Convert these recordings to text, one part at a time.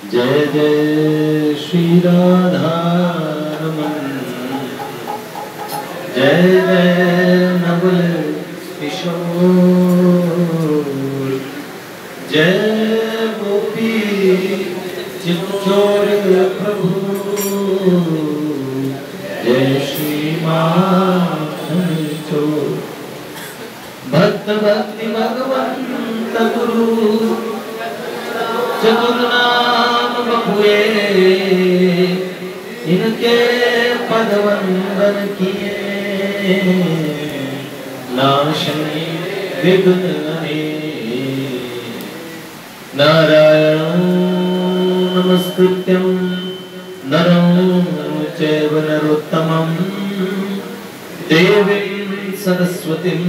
जय जय श्री राधा रमन, जय जय नवल किशोर, जय गोपी चित्तौर प्रभु, जय श्री माधव चोर। भक्त भक्ति भगवंत गुरु चतुर्नाम बपुए, इनके पद वंदन किए, नाशनी विघ्न हरे। नारायण नमस्कृत्यं नरं चैव नरोत्तमं, देवीं सरस्वतीं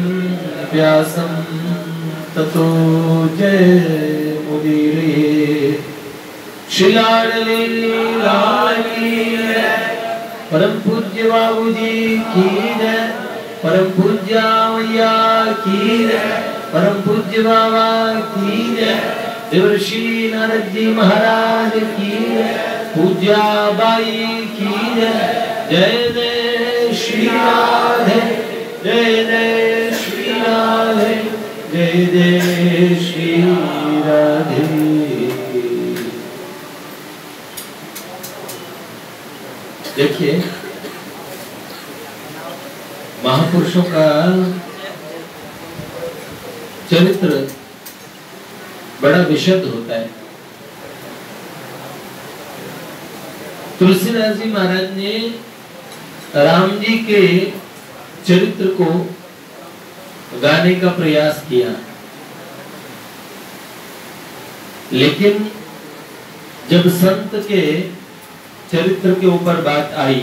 व्यासं ततो जयमुदीरये। श्री लाडली लाल की जय, परम पूज्य बाबूजी की जय, परम पूज्य मैया की जय, परम पूज्य बाबा की जय, देवर्षि नारद जी महाराज की जय, पूज्या बाई की जय। जय जय श्री राधे, जय जय श्री राधे, जय जय श्री राधे। देखिए, महापुरुषों का चरित्र बड़ा विशद होता है। तुलसीदास जी महाराज ने राम जी के चरित्र को गाने का प्रयास किया, लेकिन जब संत के चरित्र के ऊपर बात आई,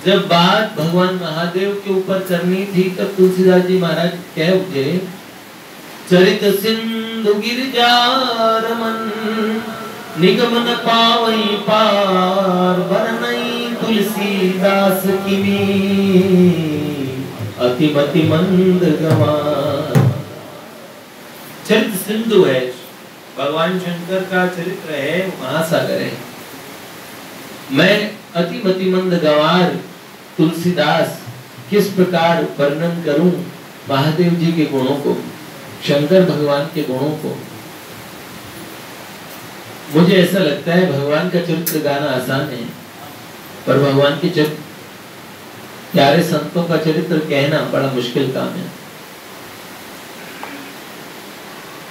जब बात भगवान महादेव के ऊपर करनी थी, तब तुलसीदास जी महाराज कह उठे, चरित सिंधु गिरजा रमन, निगम न पावई पार, बरनई तुलसीदास किमी, अतिमति मंद गवार। चरित सिंधु है, भगवान शंकर का चरित्र है, महासागर है। मैं अतिमति मंद गवार तुलसीदास किस प्रकार वर्णन करूं महादेव जी के गुणों को, शंकर भगवान के गुणों को। मुझे ऐसा लगता है भगवान का चरित्र गाना आसान है, पर भगवान के चरित्र, प्यारे संतों का चरित्र कहना बड़ा मुश्किल काम है।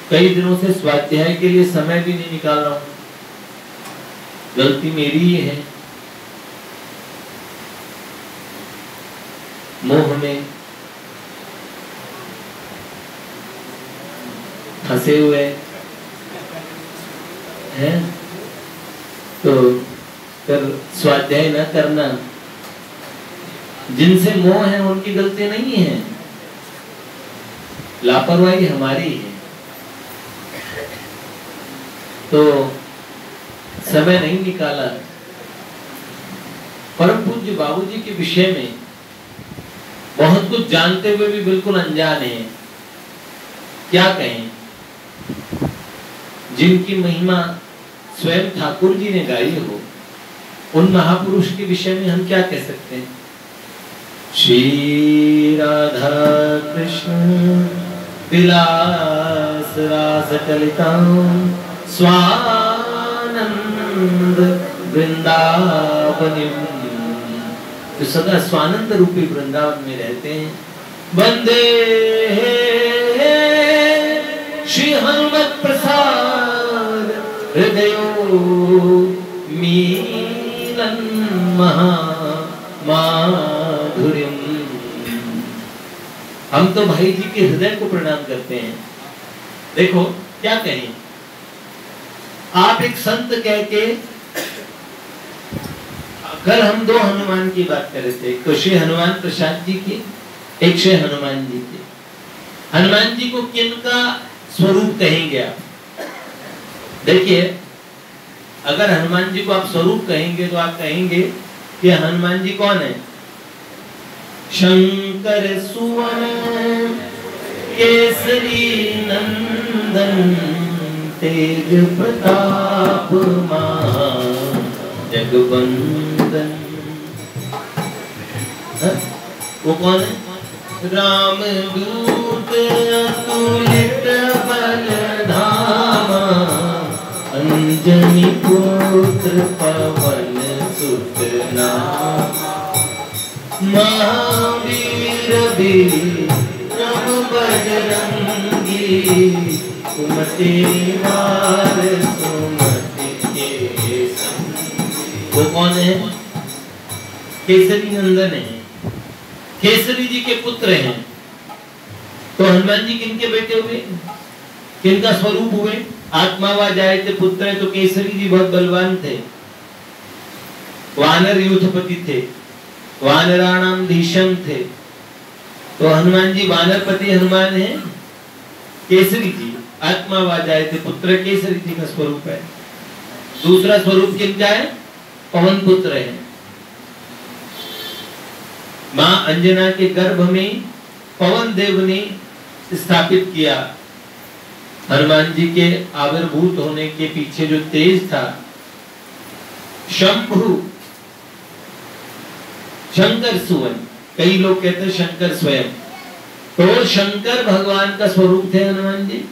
कई दिनों से स्वाध्याय के लिए समय भी नहीं निकाल रहा हूं, गलती मेरी ही है। मोह में फंसे हुए हैं, तो फिर स्वाध्याय न करना, जिनसे मोह है उनकी गलती नहीं है, लापरवाही हमारी है। तो समय नहीं निकाला। परम पूज्य बाबूजी के विषय में बहुत कुछ जानते हुए भी बिल्कुल अनजान है। क्या कहें, जिनकी महिमा स्वयं ठाकुर जी ने गाई हो, उन महापुरुष के विषय में हम क्या कह सकते हैं। श्री राधा कृष्ण विलास रास चलितां, स्वानंद वृंदावनिम, जो सदा स्वानंद रूपी वृंदावन में रहते हैं। वंदे श्री हनुमत प्रसाद हृदयो मीलन महा माधुर्यम। हम तो भाई जी के हृदय को प्रणाम करते हैं। देखो क्या कहें, आप एक संत कह के, कल हम दो हनुमान की बात कर रहे थे, एक तो श्री हनुमान प्रसाद जी की, एक श्री हनुमान जी की। हनुमान जी को किनका स्वरूप कहेंगे आप? देखिए, अगर हनुमान जी को आप स्वरूप कहेंगे तो आप कहेंगे कि हनुमान जी कौन है? शंकर सुवन केसरी नंदन तेज प्रताप जगवंदन। वो कौन है? राम दूत अतुलित बल धामा, अंजनी पुत्र पवन सुत नामा। महावीर विक्रम बजरंगी, कुमति निवार सुमति के संगी। वो कौन है? केसरी नंदन है, केसरी जी के पुत्र हैं। तो हनुमान जी किनके बेटे हुए, किनका स्वरूप हुए? आत्मा वा जाए थे पुत्र है। तो केसरी जी बहुत बलवान थे, वानर युद्धपति थे, वानराणाम धीशम थे। तो हनुमान जी वानरपति हनुमान है। केसरी जी आत्मा वा जाए थे पुत्र, केसरी जी का स्वरूप है। दूसरा स्वरूप किनका है? पवन पुत्र है। मां अंजना के गर्भ में पवन देव ने स्थापित किया। हनुमान जी के आविर्भूत होने के पीछे जो तेज था, शंभु शंकर सुवन, कई लोग कहते हैं शंकर स्वयं, तो शंकर भगवान का स्वरूप थे हनुमान जी।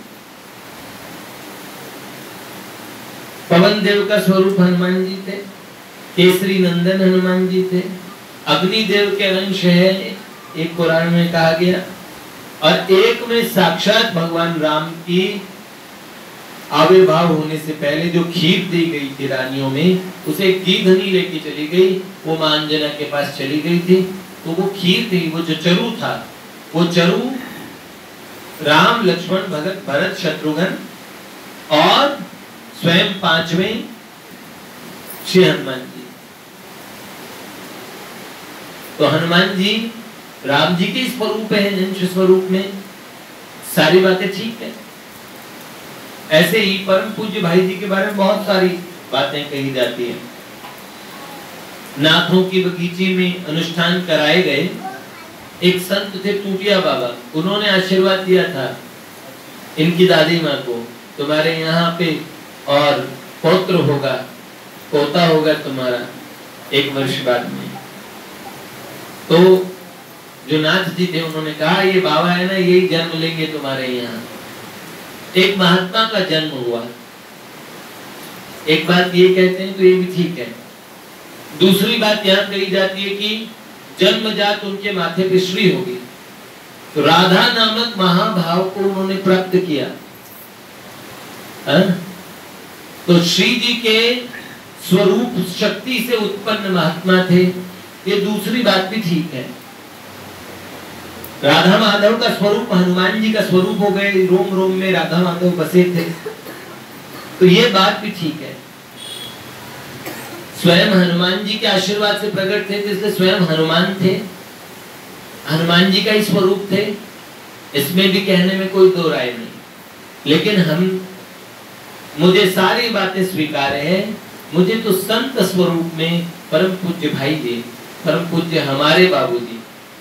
पवन देव का स्वरूप हनुमान जी थे, केसरी नंदन हनुमान जी थे, अग्निदेव के अंश है, एक पुराण में कहा गया, और एक में साक्षात भगवान राम की आविर्भाव होने से पहले जो खीर दी गई थी रानियों में, उसे गीधनी लेके चली गई, वो मां अंजना के पास चली गई थी। तो वो खीर थी, वो जो चरु था, वो चरु राम लक्ष्मण भरत शत्रुघ्न और स्वयं पांचवें श्री हनुमान जी। तो हनुमान जी राम जी के स्वरूप है, अंश स्वरूप में सारी बातें ठीक है। ऐसे ही परम पूज्य भाई जी के बारे में बहुत सारी बातें कही जाती हैं। नाथों की बगीचे में अनुष्ठान कराए गए एक संत थे टूटिया बाबा, उन्होंने आशीर्वाद दिया था इनकी दादी माँ को, तुम्हारे यहाँ पे और पौत्र होगा, पोता होगा तुम्हारा 1 वर्ष बाद में। तो जो नाथ जी थे उन्होंने कहा ये बाबा है ना, यही जन्म लेंगे तुम्हारे यहाँ। एक महात्मा का जन्म हुआ। एक बात ये कहते हैं तो ये भी ठीक है। दूसरी बात यहाँ कही जाती है कि जन्मजात उनके माथे पे श्री होगी। तो राधा नामक महाभाव को उन्होंने प्राप्त किया। तो श्री जी के स्वरूप शक्ति से उत्पन्न महात्मा थे, ये दूसरी बात भी ठीक है। राधा माधव का स्वरूप हनुमान जी का स्वरूप हो गए, रोम रोम में राधा माधव बसे थे, तो ये बात भी ठीक है। स्वयं हनुमान जी के आशीर्वाद से प्रकट थे, इसलिए स्वयं हनुमान थे, हनुमान जी का ही स्वरूप थे, इसमें भी कहने में कोई दो राय नहीं। लेकिन मुझे सारी बातें स्वीकार है। मुझे तो संत स्वरूप में परम पूज्य भाई जी, परम पूज्य हमारे बाबूजी,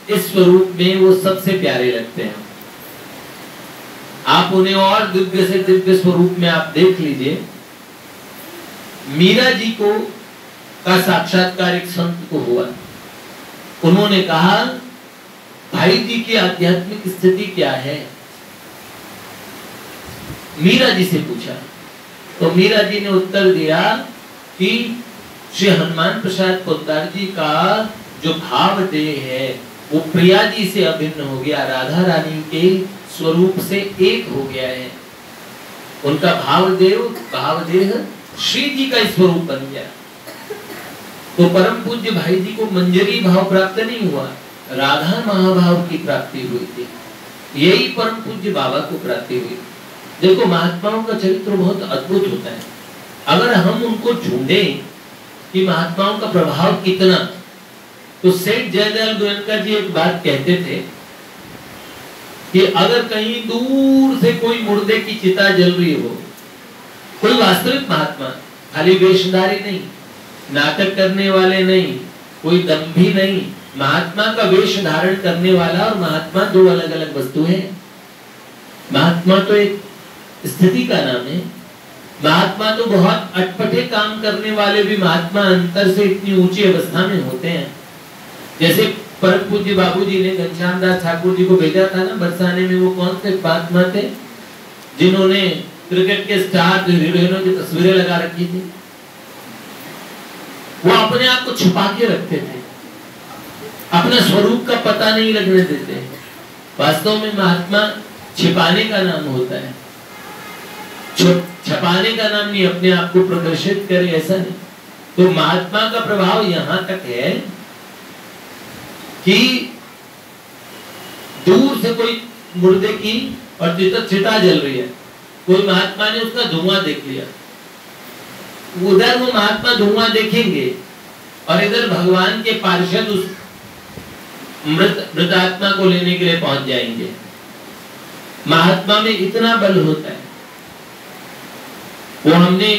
इस स्वरूप में वो सबसे प्यारे लगते हैं। आप उन्हें और दिव्य से दिव्य स्वरूप में आप देख लीजिए। मीरा जी को का साक्षात्कार एक संत को हुआ। उन्होंने कहा भाई जी की आध्यात्मिक स्थिति क्या है, मीरा जी से पूछा। तो मीरा जी ने उत्तर दिया कि श्री हनुमान प्रसाद पोद्दार जी का जो भाव देह है वो प्रिया जी से अभिन्न हो गया, राधा रानी के स्वरूप से एक हो गया है। उनका भावदेह श्री जी का स्वरूप बन गया। तो परम पूज्य भाई जी को मंजरी भाव प्राप्त नहीं हुआ, राधा महाभाव की प्राप्ति हुई थी। यही परम पूज्य बाबा को प्राप्ति हुई। देखो महात्माओं का चरित्र बहुत अद्भुत होता है। अगर हम उनको ढूंढें कि महात्माओं का प्रभाव कितना, तो सेठ जयदयाल गोयनका जी एक बात कहते थे कि अगर कहीं दूर से कोई मुर्दे की चिता जल रही हो, कोई वास्तविक महात्मा, खाली वेशधारी नहीं, नाटक करने वाले नहीं, कोई दम्भी नहीं, महात्मा का वेश धारण करने वाला और महात्मा दो अलग अलग वस्तु है। महात्मा तो एक स्थिति का नाम है, महात्मा तो बहुत अटपटे काम करने वाले भी महात्मा अंतर से इतनी ऊंची अवस्था में होते हैं। जैसे परम पूज्य बाबूजी ने घनश्याम दास ठाकुर जी को भेजा था ना बरसाने में, वो कौन से महात्मा थे जिन्होंने क्रिकेट के स्टार हीरोइनों की तस्वीरें लगा रखी थी? वो अपने आप को छुपा के रखते थे, अपने स्वरूप का पता नहीं लगने देते। वास्तव में महात्मा छिपाने का नाम होता है, छपाने का नाम नहीं, अपने आप को प्रदर्शित करे ऐसा नहीं। तो महात्मा का प्रभाव यहां तक है कि दूर से कोई मुर्दे की और चिता जल रही है, कोई महात्मा ने उसका धुआं देख लिया, उधर वो महात्मा धुआं देखेंगे और इधर भगवान के पार्षद उस मृत आत्मा को लेने के लिए पहुंच जाएंगे। महात्मा में इतना बल होता है। वो हमने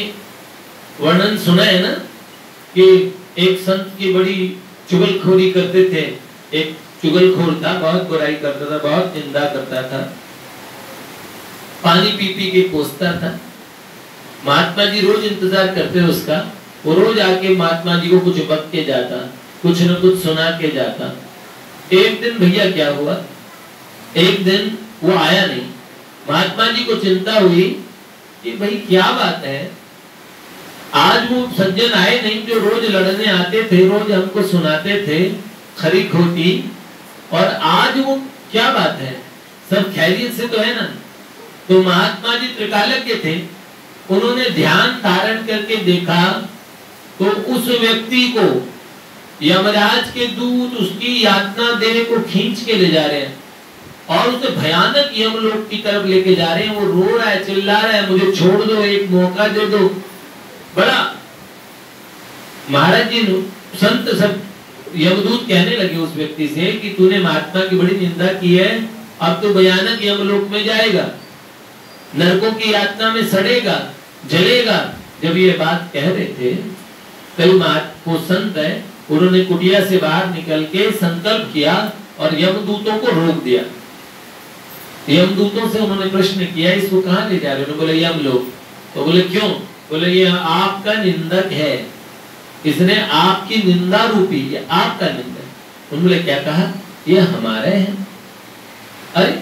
वर्णन सुना है ना कि एक संत की बड़ी चुगलखोरी करते थे। एक चुगलखोर था, बहुत बुराई करता था, बहुत निंदा करता था, पानी पी पी के कोसता था। महात्मा जी रोज इंतजार करते उसका, वो रोज आके महात्मा जी को कुछ बक के जाता, कुछ न कुछ सुना के जाता। एक दिन भैया क्या हुआ, एक दिन वो आया नहीं। महात्मा जी को चिंता हुई कि भाई क्या बात है, आज वो सज्जन आए नहीं जो रोज लड़ने आते थे, रोज हमको सुनाते थे खरी खोटी, और आज वो क्या बात है, सब खैरियत से तो है ना? तो महात्मा जी त्रिकालज्ञ थे, उन्होंने ध्यान धारण करके देखा तो उस व्यक्ति को यमराज के दूत उसकी यातना देह को खींच के ले जा रहे हैं और उसे भयानक यमलोक की तरफ लेके जा रहे हैं। वो रो रहा है, चिल्ला रहा है, मुझे छोड़ दो, एक मौका दे दो। बड़ा महाराज जी संत सब यमदूत कहने लगे उस व्यक्ति से कि तूने महात्मा की बड़ी निंदा की है, अब तो भयानक यमलोक में जाएगा, नरकों की यातना में सड़ेगा, जलेगा। जब ये बात कह रहे थे कई वो संत है, उन्होंने कुटिया से बाहर निकल के संकल्प किया और यमदूतों को रोक दिया। यमदूतों से उन्होंने प्रश्न किया, इसको कहाँ ले जा रहे हो? बोले यमलोक। तो बोले क्यों? बोले ये आपका निंदक है, इसने आपकी निंदा रूपी, ये आपका निंदक। उन्होंने क्या कहा? ये हमारे हैं। अरे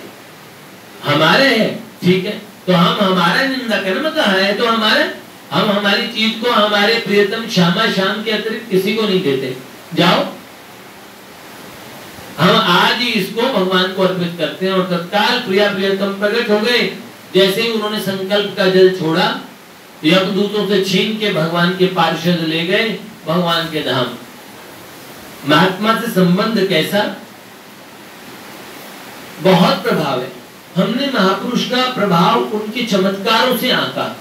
हमारे हैं, ठीक है, तो हम हमारा निंदा करना मतलब है तो हमारे, हम हमारी चीज को हमारे प्रियतम श्यामा श्याम के अतिरिक्त किसी को नहीं देते। जाओ, हम आज ही इसको भगवान को अर्पित करते हैं। और तत्काल प्रिया प्रियतम प्रकट हो गए। जैसे ही उन्होंने संकल्प का जल छोड़ा, यमदूतों से छीन के भगवान के पार्षद ले गए भगवान के धाम। महात्मा से संबंध कैसा, बहुत प्रभाव है। हमने महापुरुष का प्रभाव उनके चमत्कारों से आंका।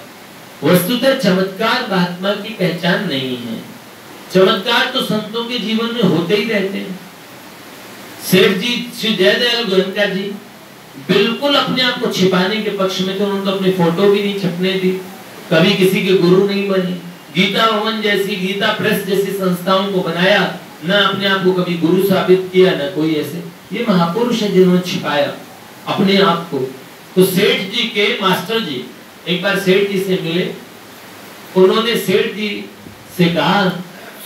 वस्तुतः चमत्कार महात्मा की पहचान नहीं है। चमत्कार तो संतों के जीवन में होते ही रहते हैं। सेठ जी श्री जयदयाल गोयनका जी बिल्कुल अपने आप को छिपाने के पक्ष में थे। उन्होंने अपनी फोटो भी नहीं छपने दी, कभी किसी के गुरु नहीं बने। गीता भवन जैसी, गीता प्रेस जैसी संस्थाओं को बनाया, ना अपने आप को कभी गुरु साबित किया, ना कोई ऐसे। ये महापुरुष है जिन्होंने छिपाया अपने आप को। तो सेठ जी के मास्टर जी एक बार सेठ जी से मिले। उन्होंने सेठ जी से कहा,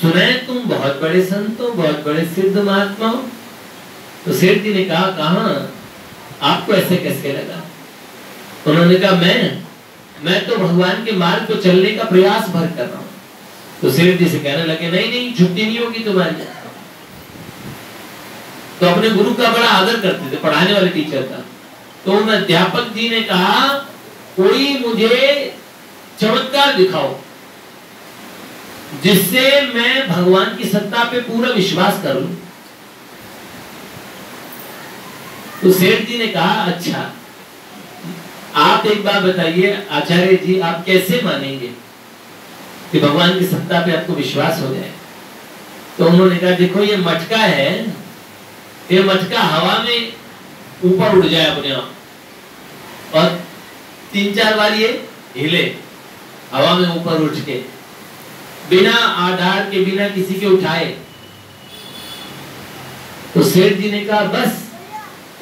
सुना है तुम बहुत बड़े संत हो, बहुत बड़े सिद्ध महात्मा हो। तो सेठ जी ने कहा, कहाँ, आपको ऐसे कैसे लगा? उन्होंने कहा, मैं तो भगवान के मार्ग पर चलने का प्रयास भर कर रहा हूँ। तो सेठ जी से कहने लगे, नहीं नहीं, छुट्टी नहीं होगी तुम्हारी। तो अपने गुरु का बड़ा आदर करते थे, पढ़ाने वाले टीचर था। तो उन अध्यापक जी ने कहा, कोई मुझे चमत्कार दिखाओ जिससे मैं भगवान की सत्ता पे पूरा विश्वास कर लूं। तो सेठ जी ने कहा, अच्छा आप एक बात बताइए आचार्य जी, आप कैसे मानेंगे कि भगवान की सत्ता पे आपको विश्वास हो जाए? तो उन्होंने कहा, देखो ये मटका है, ये मटका हवा में ऊपर उड़ जाए अपने आप और 3-4 बार ये हिले हवा में ऊपर उठ के, बिना आधार के, बिना किसी के उठाए। तो सेठ जी ने कहा, बस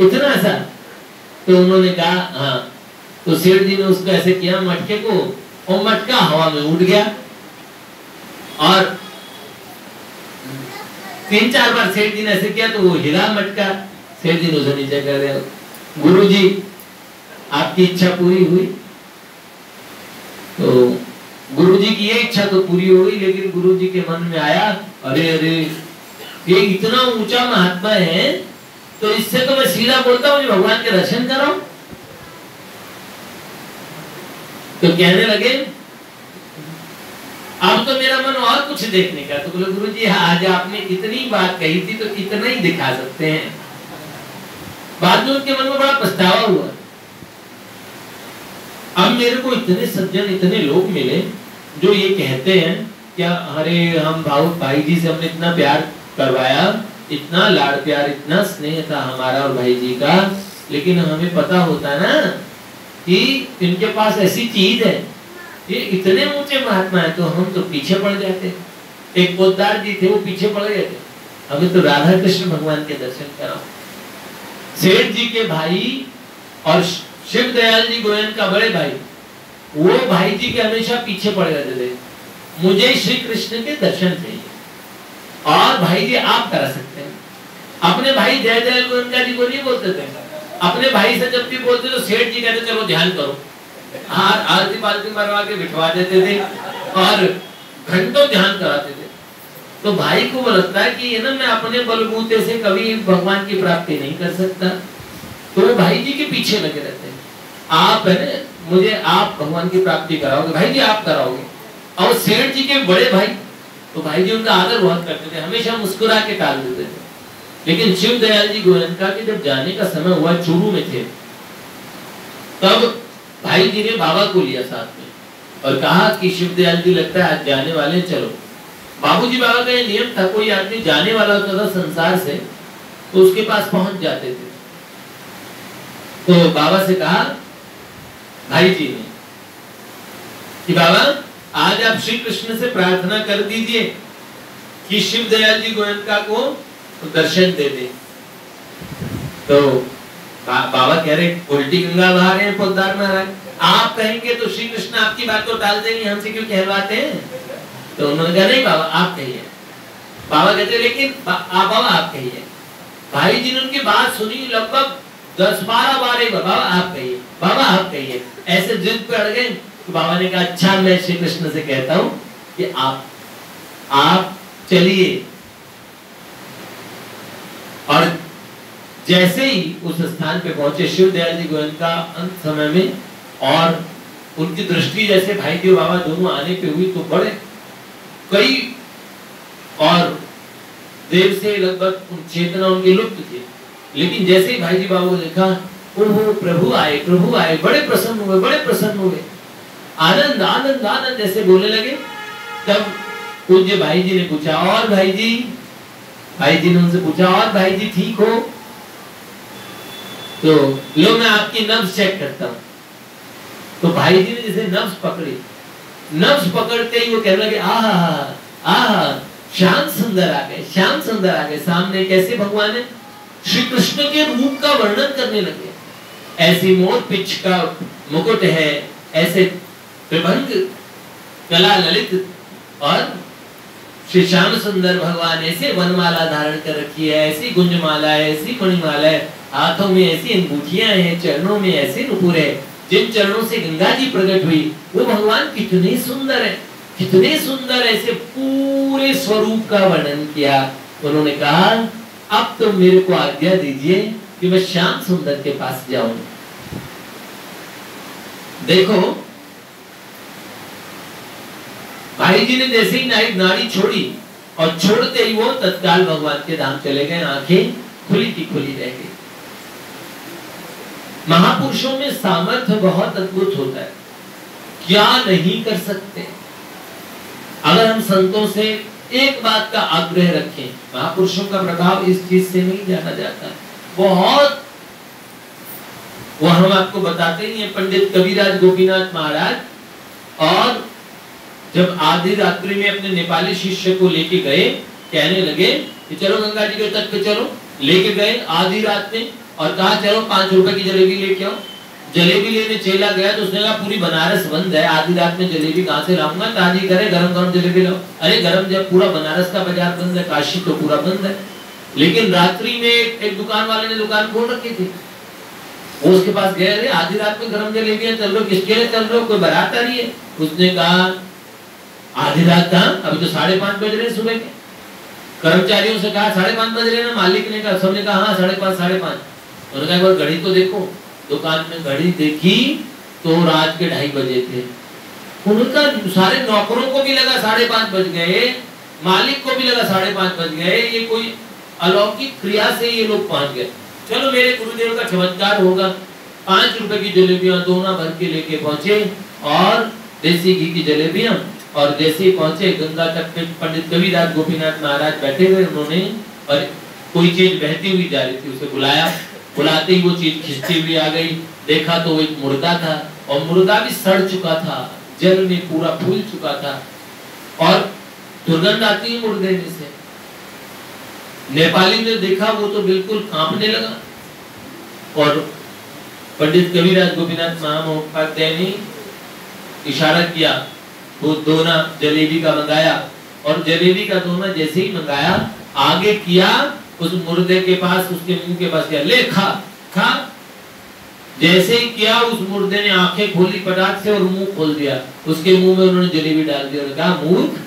इतना सा? तो उन्होंने कहा हाँ। तो सेठ जी ने उसको ऐसे किया, मटके को और मटका हवा में उड़ गया और 3-4 बार सेठ जी ने ऐसे किया तो वो हिला मटका। सेठ जी ने उसे नीचे कर दिया। गुरुजी आपकी इच्छा पूरी हुई। तो गुरुजी की ये इच्छा तो पूरी हो गई, लेकिन गुरुजी के मन में आया अरे अरे ये इतना ऊंचा महात्मा है तो इससे तो मैं सीधा बोलता हूँ भगवान के दर्शन कराओ। तो कहने लगे अब तो मेरा मन और कुछ देखने का। तो बोले गुरुजी आज आपने इतनी बात कही थी तो इतना ही दिखा सकते हैं। बाद में उनके मन में बड़ा पछतावा हुआ। अब मेरे को इतने सज्जन इतने लोग मिले जो ये कहते हैं क्या अरे हम भाई जी से हमने इतना प्यार करवाया, इतना लाड़ प्यार इतना स्नेह था हमारा और भाई जी का, लेकिन हमें पता होता ना कि इनके पास ऐसी चीज है, ये इतने ऊंचे महात्मा है, तो हम तो पीछे पड़ जाते। एक पोद्दार जी थे वो पीछे पड़ गए थे, हमें तो राधा कृष्ण भगवान के दर्शन कराओ। सेठ जी के भाई और शिव दयाल जी गोयन का बड़े भाई, वो भाई जी के हमेशा पीछे पड़ जाते थे। मुझे श्री कृष्ण के दर्शन चाहिए और भाई जी आप करा सकते हैं। अपने भाई जय दयाल गोयनका जी को नहीं बोलते थे, अपने भाई से जब भी बोलते तो सेठ जी कहते चलो ध्यान करो, आरती पालती मरवा के बिठवा देते थे और घंटों ध्यान कराते थे। तो भाई को वो लगता है कि ये ना मैं अपने बलबूते से कभी भगवान की प्राप्ति नहीं कर सकता, तो वो भाई जी के पीछे लगे रहते हैं। आप है ना मुझे आप भगवान की प्राप्ति कराओगे, भाई जी आप कराओगे। और सेठ जी के बड़े भाई, तो भाई जी उनका आदर बहुत करते थे, हमेशा मुस्कुरा के टाल देते थे। लेकिन शिव दयाल जी गोयनका के जब जाने का समय हुआ, चूरू में थे, तब भाई जी ने बाबा को लिया साथ में और कहा कि शिव दयाल जी लगता है आज जाने वाले, चलो। बाबूजी बाबा का ये नियम था, कोई आदमी जाने वाला होता था संसार से तो उसके पास पहुंच जाते थे। तो बाबा से कहा भाई जी ने कि बाबा आज आप श्री कृष्ण से प्रार्थना कर दीजिए कि शिव दयाल जी गोयनका को दर्शन दे दे। तो बाबा कह रहे उल्टी गंगा बहा रहे हैं पोद्दार महाराज, आप कहेंगे तो श्री कृष्ण आपकी बात को टाल देंगे, हमसे क्यों कहलवाते हैं। तो उन्होंने कहा नहीं बाबा आप कहिए। बाबा कहते लेकिन बाबा आप कहिए। भाई जी ने उनकी बात सुनी, लगभग 10-12 बार बाबा आप कहिए, बाबा आप कहिए, ऐसे जिद पे अड़ गए। तो बाबा ने कहा अच्छा मैं श्री कृष्ण से कहता हूँ कि आप चलिए। और जैसे ही उस स्थान पे पहुंचे शिव दयाल जी गोयनका अंत समय में, और उनकी दृष्टि जैसे भाई जी और बाबा दोनों आने पे हुई तो बड़े कई और देव से लगभग चेतना उनकी लुप्त थी। लेकिन जैसे ही भाई जी बाबा को देखा, ओहो प्रभु आए, बड़े प्रसन्न हुए, आनंद आनंद आनंद ऐसे बोलने लगे। तब पूज्य भाई जी ने पूछा और भाई जी ने उनसे पूछा और भाई जी ठीक हो। तो लो मैं आपकी नब्ज चेक करता हूं। तो भाई जी ने जैसे नब्ज पकड़ी, नब्ज पकड़ते ही वो कहने लगे आहा श्याम सुंदर आ गए सामने। कैसे भगवान है, श्री कृष्ण के रूप का वर्णन करने लगे। ऐसी मोर पिच का मुकुट है, ऐसे प्रभंग कला ललित, और श्री श्याम सुंदर भगवान ऐसे वनमाला धारण कर रखी है, ऐसी गुंजमाला है, ऐसी मणिमाला है, हाथों में ऐसी अंगूठियां हैं, चरणों में ऐसे नुपुर है, जिन चरणों से गंगा जी प्रकट हुई वो भगवान कितने सुंदर है, कितने सुंदर। ऐसे पूरे स्वरूप का वर्णन किया। उन्होंने कहा अब तो मेरे को आज्ञा दीजिए कि मैं श्याम सुंदर के पास जाऊं। देखो भाई जी ने जैसे ही नाड़ी छोड़ी और छोड़ते ही वो तत्काल भगवान के धाम चले गए, आंखें खुली की खुली रह गई। महापुरुषों में सामर्थ्य बहुत अद्भुत होता है, क्या नहीं कर सकते। अगर हम संतों से एक बात का आग्रह रखें, महापुरुषों का प्रभाव इस चीज से नहीं जाना जाता, बहुत वो हम आपको बताते ही हैं। पंडित कविराज गोपीनाथ महाराज और जब आधी रात्रि में अपने नेपाली शिष्य को लेके गए, कहने लगे कि चलो गंगा जी के तट पे चलो, लेके गए आधी रात में और कहा चलो 5 रुपए की जलेबी लेके आओ। जलेबी लेने चेला गया तो उसने कहा पूरी बनारस बंद है, आधी रात में जलेबी कहां से लाऊंगा, ताजी करे गरम गरम जलेबी लाओ। अरे गरम जब पूरा बनारस का बाजार बंद है, काशी तो पूरा बंद है। लेकिन रात्रि में एक दुकान वाले ने दुकान खोल रखी थी, वो उसके पास गए, अरे आधी रात में गरम जलेबियां चल रहे हो, किसके लिए चल रहे हो, कोई बारात आ रही है? उसने कहा आधी रात कहां, अभी तो 5:30 बज रहे सुबह के। कर्मचारियों से कहा 5:30 बज रहे ना, मालिक ने कहा, सबने कहा हाँ 5:30 5:30। उन्होंने कहा एक बार घड़ी तो देखो। दुकान में घड़ी देखी तो रात के 2:30 बजे थे। उनका सारे नौकरों को भी लगा 5:30 बज गए, मालिक को भी लगा 5:30 बज गए, ये कोई अलौकिक क्रिया से ये लोग पहुंच गए। चलो मेरे गुरुदेव का चमत्कार होगा। 5 रुपए की जलेबियां दोना भर के लेके पहुंचे और देसी घी की जलेबियां, और जैसे ही पहुंचे गंगा तट पे पंडित कविराज गोपीनाथ महाराज बैठे हुए, उन्होंने और कोई चीज बहती हुई जा रही थी, उसे बुलाया। बुलाते ही वो चीज खिंचती हुई आ गई। देखा तो वो एक मुर्दा था, और मुर्दा भी सड़ चुका था, जल में पूरा फूल चुका था, और दुर्गंध आती है मुर्दे में से। नेपाली ने देखा, वो तो बिल्कुल कांपने लगा। और पंडित कविराज गोपीनाथ महामहोपाध्याय ने इशारा किया, वो दोना जलेबी का मंगाया, और जलेबी का दोना जैसे ही मंगाया, आगे किया उस मुर्दे के पास, उसके मुंह के पास किया, ले खा खा। जैसे ही किया उस मुर्दे ने आंखें खोली पटाख से और मुंह खोल दिया। उसके मुंह में उन्होंने जलेबी डाल दी और कहा, मूर्ख,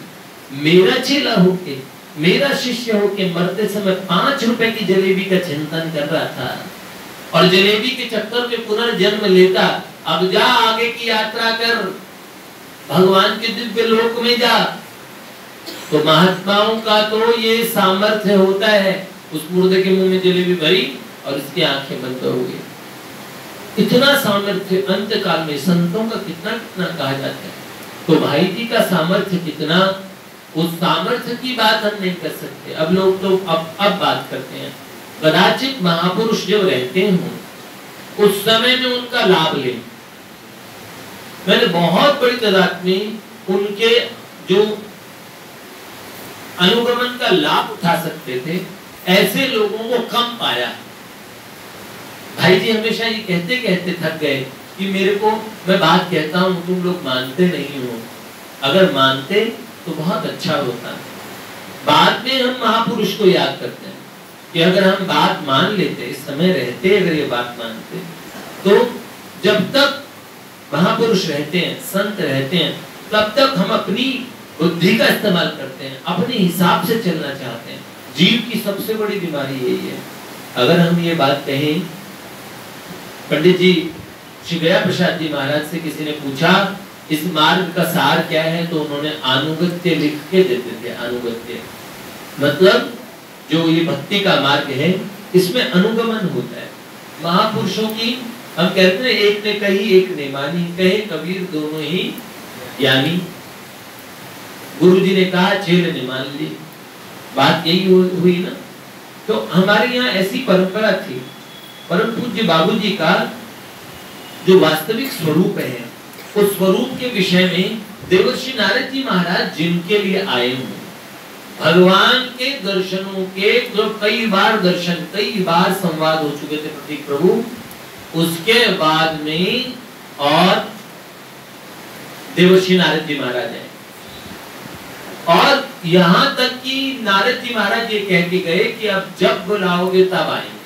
मेरा चेला होके, मेरा शिष्य होके मरते समय 5 रुपए की जलेबी का चिंतन कर रहा था, और जलेबी के चक्कर में पुनर्जन्म लेता। अब जा आगे की यात्रा कर, भगवान के दिव्य लोक में जा। तो महात्माओं का तो ये सामर्थ्य होता है। उस मुर्दे के मुंह में जलेबी भरी और इसकी आंखें बंद हो गई। इतना सामर्थ्य अंत काल में संतों का कितना कितना कहा जाता है। तो भाई जी का सामर्थ्य कितना, उस सामर्थ्य की बात हम नहीं कर सकते। अब लोग तो अब बात करते हैं। कदाचित महापुरुष जब रहते हों उस समय में उनका लाभ ले। मैंने बहुत बड़ी तादाद में उनके जो अनुगमन का लाभ उठा सकते थे, ऐसे लोगों को कम पाया। भाई जी हमेशा ये कहते कहते थक गए कि मेरे को, मैं बात कहता हूँ तुम लोग मानते नहीं हो, अगर मानते तो बहुत अच्छा होता। बाद में हम महापुरुष को याद करते हैं कि अगर हम बात मान लेते, इस समय रहते अगर ये बात मानते, तो जब तक महापुरुष रहते हैं, संत रहते हैं, तब तक हम अपनी बुद्धि का इस्तेमाल करते हैं, अपने हिसाब से चलना चाहते हैं। जीव की सबसे बड़ी बीमारी यही है। अगर हम ये बात कहें, पंडित जी श्री गया प्रसाद जी महाराज से किसी ने पूछा इस मार्ग का सार क्या है, तो उन्होंने अनुगत्य लिख के देते थे। अनुगत्य मतलब जो ये भक्ति का मार्ग है, इसमें अनुगमन होता है। महापुरुषों की हम कहते हैं, एक ने कही एक ने मानी, कहे कबीर दोनों ही ज्ञानी। गुरु जी ने कहा, चेले ने मान ली, बात यही हुई ना। तो हमारे यहाँ ऐसी परंपरा थी। परम पूज्य बाबूजी का जो वास्तविक स्वरूप है, उस स्वरूप के विषय में देवर्षि नारद जी महाराज जिनके लिए आए हुए, भगवान के दर्शनों के जो कई बार दर्शन, कई बार संवाद हो चुके थे प्रतीक प्रभु, उसके बाद में और देवर्षि नारद जी महाराज है। और यहां तक कि नारद जी महाराज ये कह के गए कि अब जब बुलाओगे तब आएंगे,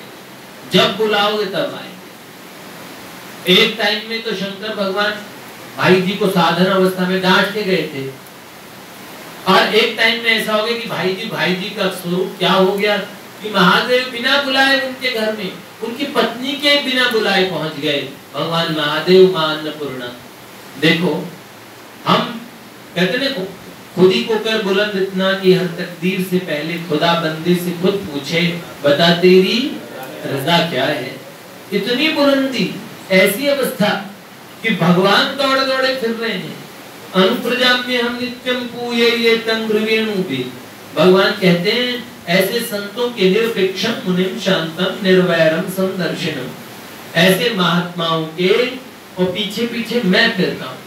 जब बुलाओगे तब आएंगे। एक टाइम में तो शंकर भगवान भाई जी को साधन अवस्था में डांट के गए थे, और एक टाइम में ऐसा हो गया कि भाई जी का स्वरूप क्या हो गया कि महादेव बिना बुलाए उनके घर में, उनकी पत्नी के बिना बुलाए पहुंच गए भगवान महादेव मां अन्नपूर्णा। देखो हम कहते हैं खुद ही को कर बुलंद इतना कि हर तकदीर से पहले खुदा बंदे से खुद पूछे, बता तेरी रजा क्या है। इतनी बुलंदी, ऐसी अवस्था कि भगवान दौड़ दौड़े फिर रहे हैं। अनुप्रजा में हम नित्यम पूये ये तंग्रवेणु भी, भगवान कहते हैं ऐसे संतों के निरपेक्षम मुनिम शांतम निर्वैरम समदर्शनम, ऐसे महात्माओं के और पीछे पीछे मैं फिरता हूं।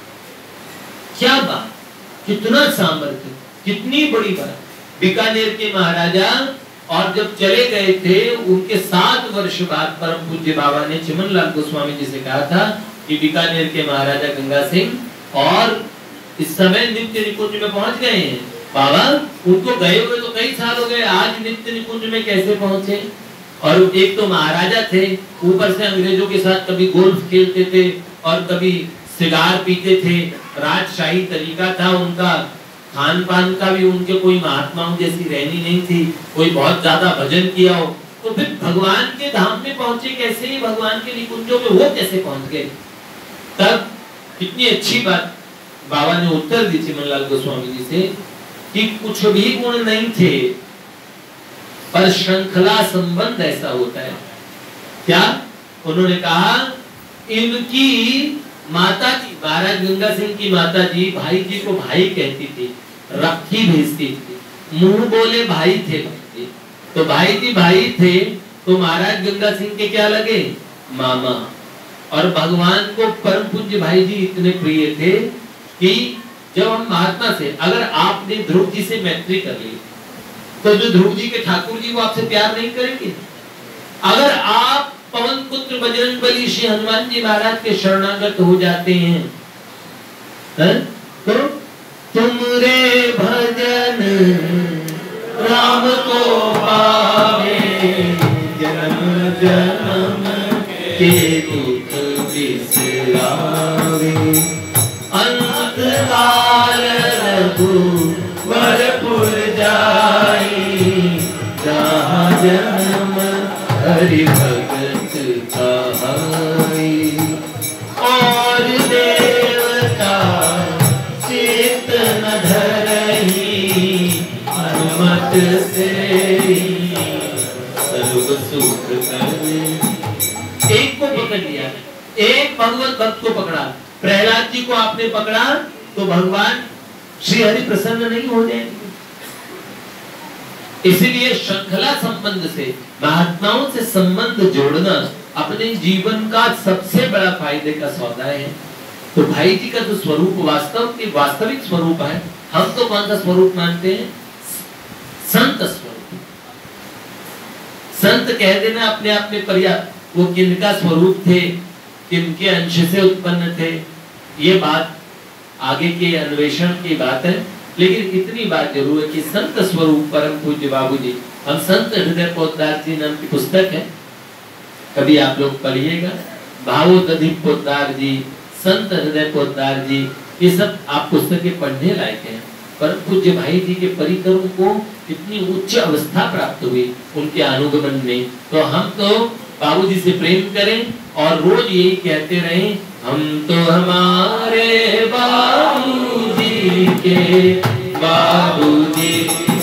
क्या बात, कितना सामर्थ्य, कितनी बड़ी बात। बीकानेर के महाराजा और जब चले गए थे उनके 7 वर्ष बाद परम पूज्य बाबा ने चिमनलाल गोस्वामी जी से कहा था कि बीकानेर के महाराजा गंगा सिंह और इस समय नित्य निकुंज में पहुंच गए हैं। बाबा उनको गए हुए तो कई साल हो गए, आज नित्य निकुंज में कैसे पहुंचे? और एक तो महाराजा थे, ऊपर से अंग्रेजों के साथ कभी गोल्फ खेलते थे और कभी सिगार पीते थे, राजशाही तरीका था उनका, खान पान का भी उनके कोई महात्माओं जैसी रहनी नहीं थी, कोई बहुत ज्यादा भजन किया हो, तो फिर भगवान के धाम में पहुंचे कैसे? ही भगवान के निकुंजों में वो कैसे पहुंच गए? तब कितनी अच्छी बात बाबा ने उत्तर दी चिमनलाल गोस्वामी जी से कि कुछ भी गुण नहीं थे, पर श्रृंखला संबंध ऐसा होता है। क्या उन्होंने कहा? इनकी माता जी, महाराज गंगा सिंह की माता जी भाई जी को भाई कहती थी, रखी भेजती थी, मुंह बोले भाई थे। तो भाई जी भाई थे तो महाराज गंगा सिंह के क्या लगे? मामा। और भगवान को परम पूज्य भाई जी इतने प्रिय थे कि जब हम महात्मा से, अगर आपने ध्रुव जी से मैत्री कर ली तो जो ध्रुव जी के ठाकुर जी वो आपसे प्यार नहीं करेंगे। अगर आप पवन पुत्र बजरंगबली श्री हनुमान जी महाराज के शरणागत हो जाते हैं, तो तुमरे भजन राम को पावे, जन्म जन्म के दुख बिसरावे, अंत काल रघुवरपुर जाई, जहाँ जन्म हरि भगत कहाई, और देवता चित न धरही, हनुमत से सर्व सुख करे। एक को पकड़ लिया, एक भगवत भक्त को पकड़ा, प्रहलाद जी को आपने पकड़ा तो भगवान श्री हरि प्रसन्न नहीं हो जाएंगे। इसलिए श्रृंखला संबंध से, महात्माओं से संबंध जोड़ना अपने जीवन का सबसे बड़ा फायदे का सौदा है। तो भाई जी का जो स्वरूप वास्तविक स्वरूप है, हम तो कौन सा स्वरूप मानते हैं? संत स्वरूप। संत कह देना अपने आप में पर्याप्त। वो किनका स्वरूप थे, किनके अंश से उत्पन्न थे, ये बात आगे के अन्वेषण की बात है। लेकिन इतनी बात जरूर है कि संत स्वरूप परम पूज्य बाबूजी, हम संत हृदय पोद्दार जी नाम की पुस्तक है, कभी आप लोग पढ़िएगा। भावोदधिक पोद्दार जी, संत हृदय पोद्दार जी, ये सब आप पुस्तकें पढ़ने लायक हैं। परम पूज्य भाई जी के परिकरों को इतनी उच्च अवस्था प्राप्त हुई उनके अनुगमन में। तो हम तो बाबूजी से प्रेम करें और रोज यही कहते रहें, हम तो हमारे बाबूजी के बाबूजी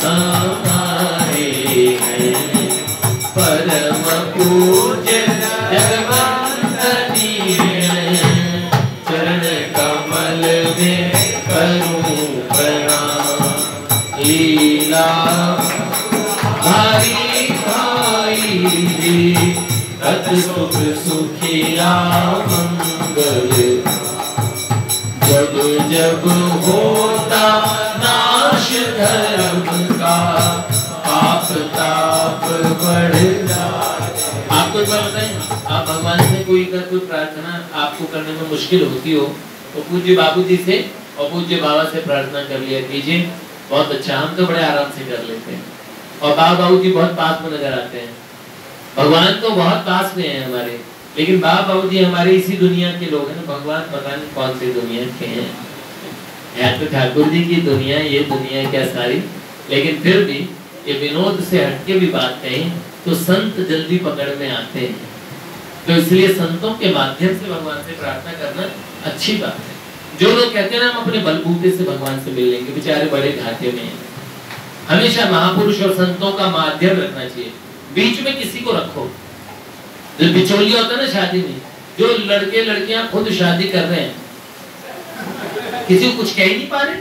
हमारे हैं, परम पूज्य जगवंतनी हैं, चरण कमल में करूं प्रणाम, लीला भारी भाई जी, तत् सुख सुखिया मंगल, जब जब होता नाश धर्म का, पाप ताप बढ़ जाए। आपको एक बात बताएं, आप भगवान से कोई प्रार्थना आपको करने में मुश्किल होती हो तो पूज्य बाबूजी से और पूज्य बाबा से प्रार्थना कर लिया कीजिए, बहुत अच्छा। हम तो बड़े आराम से कर लेते हैं और बाबू जी बहुत पास में नजर आते हैं। भगवान तो बहुत पास में है हमारे, लेकिन बाबू जी हमारे इसी दुनिया के लोग हैं ना, भगवान पता नहीं कौन सी दुनिया के हैं। है तो ठाकुर जी की दुनिया, ये दुनिया क्या सारी, लेकिन फिर भी ये विनोद से हटके भी बात कहें तो संत जल्दी पकड़ में आते हैं। तो इसलिए संतों के माध्यम से भगवान से प्रार्थना करना अच्छी बात है। जो लोग कहते हैं ना हम अपने बलबूते से भगवान से मिल लेंगे, बेचारे बड़े घाटे में हैं। हमेशा महापुरुष और संतों का माध्यम रखना चाहिए, बीच में किसी को रखो। जो बिचौलिया होता है ना शादी में, जो लड़के लड़कियां खुद शादी कर रहे हैं, किसी को कुछ कह ही नहीं पा रहे।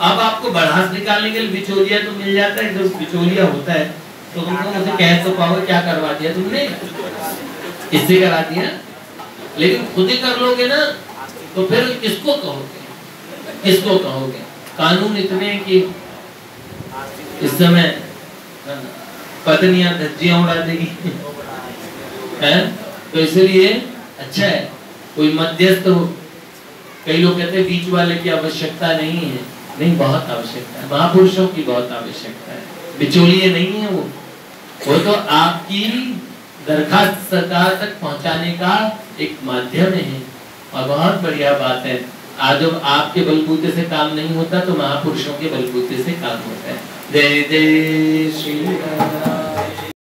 अब आपको बढ़ास निकालने के लिए बिचौलिया तो मिल जाता है, जो बिचौलिया होता है तो तुमको मुझे कह तो पाओगे क्या करवा दिया तुमने, किससे करा दिया। लेकिन खुद ही कर लोगे ना तो फिर किसको कहोगे, किसको कहोगे। कानून इतने कि इस समय पत्नियां धज्जियां उड़ा देगी है। तो इसलिए अच्छा है कोई मध्यस्थ हो। कई लोग कहते हैं बीच वाले की आवश्यकता नहीं है, नहीं, बहुत आवश्यकता है, महापुरुषों की बहुत आवश्यकता है। बिचौलिए नहीं है वो तो आपकी दरखास्त सरकार तक पहुंचाने का एक माध्यम है। और बहुत बढ़िया बात है, आज जब आपके बलबूते से काम नहीं होता तो महापुरुषों के बलबूते से काम होता है। जय जय श्री राम।